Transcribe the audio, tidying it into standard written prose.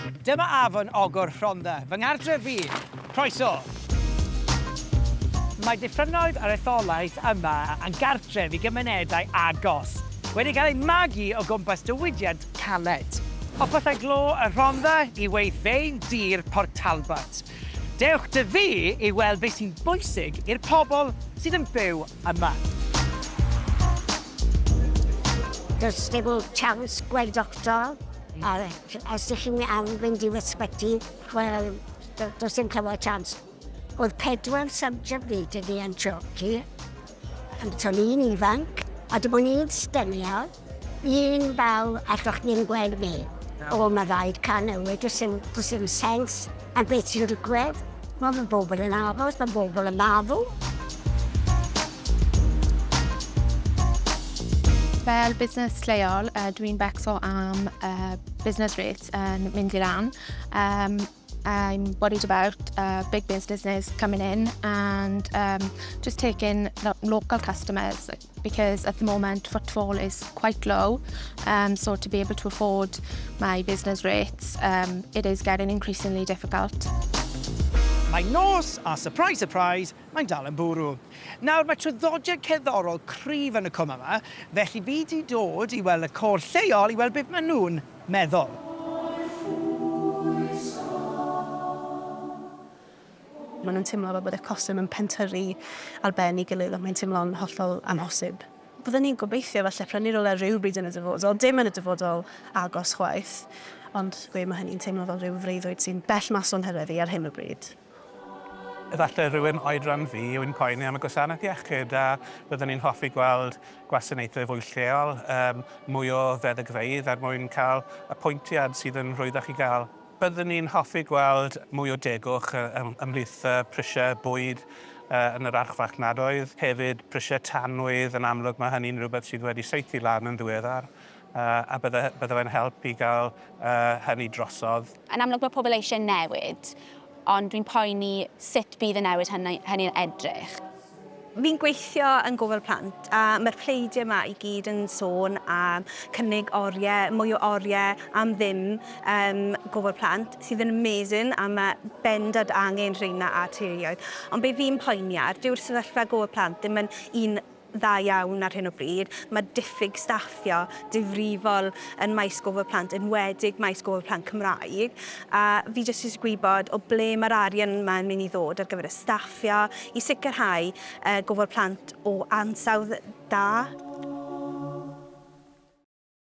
Dyma Afan Ogwr Rhondda, fy ngardref fi. Croeso! Mae diffrynnoedd yr etholaeth yma yn gartref I gymunedau agos, wedi cael ei magu o gwmpas diwydiant caled. Hoffech glo y Rhondda I weithfein dir Port Talbot. Dewch dy fi I weld beth sy'n bwysig i'r pobl sydd yn byw yma. Does dim chance gweld doctor. Os ydych chi'n mynd I ysbyty, wel, does dim clywed chance. Oedd 4 subject fi ni yn joci. To'n i'n ifanc, a dim ond un styniad. Un fel allwch ni'n gweld mi. O, mae rhaid can newid, does dim sens am beth sy'n rhywbeth. Mae bobl yn aros, mae bobl yn marw. Fel busnes lleol, dwi'n becso am business rates yn mynd I rhan. I'm worried about big businesses coming in and just taking local customers because at the moment footfall is quite low. So to be able to afford my business rates, it is getting increasingly difficult. Mae nos, a surprise, surprise, mae'n dal yn bwrw. Nawr, mae traddodiad cerddorol cryf yn y cwm yma, felly fi wedi dod I weld y côr lleol I weld beth maen nhw'n meddwl. Maen nhw'n teimlo fel bod y costum yn pentyrru ar ben I gilydd, ond mae'n teimlo'n hollol amhosib. Byddwn ni'n gobeithio falle prynu rolau rhywbryd yn y dyfodol, dim yn y dyfodol agos chwaith, ond gwe mae hynny'n teimlo fel rhyw freuddwyd sy'n bell mas o'n hyreddi ar hyn o bryd. Efallai rhywun oedran fi yw'n poeni am y gwasanaeth iechyd a byddwn ni'n hoffi gweld gwasanaethau fwy lleol, mwy o feddygfeydd er mwyn cael apwyntiad sydd yn rwyddach I gael. Byddwn ni'n hoffi gweld mwy o degwch ymhlith prisiau bwyd yn yr archfarchnadoedd. Hefyd prisiau tanwydd yn amlwg mae hynny'n rhywbeth sydd wedi saethu lan yn ddiweddar. A bydde fe'n help I gael hynny drosodd. Yn amlwg mae pobl eisiau newid, ond dwi'n poeni sut bydd y newid hynny'n edrych. Fi'n gweithio yn gofal plant a mae'r pleidiau yma I gyd yn sôn am cynnig oriau, mwy o oriau am ddim gofal plant sydd yn amazing a mae bendad angen rheina a teuluoedd. Ond be fi'n poeni ar, dyw'r sefyllfa gofal plant ddim yn un dda iawn ar hyn o bryd. Mae diffyg staffio difrifol yn maes gofal plant, enwedig maes gofal plant Cymraeg. A fi jyst eisiau gwybod o ble mae'r arian yma'n mynd I ddod ar gyfer y staffio I sicrhau gofal plant o ansawdd da.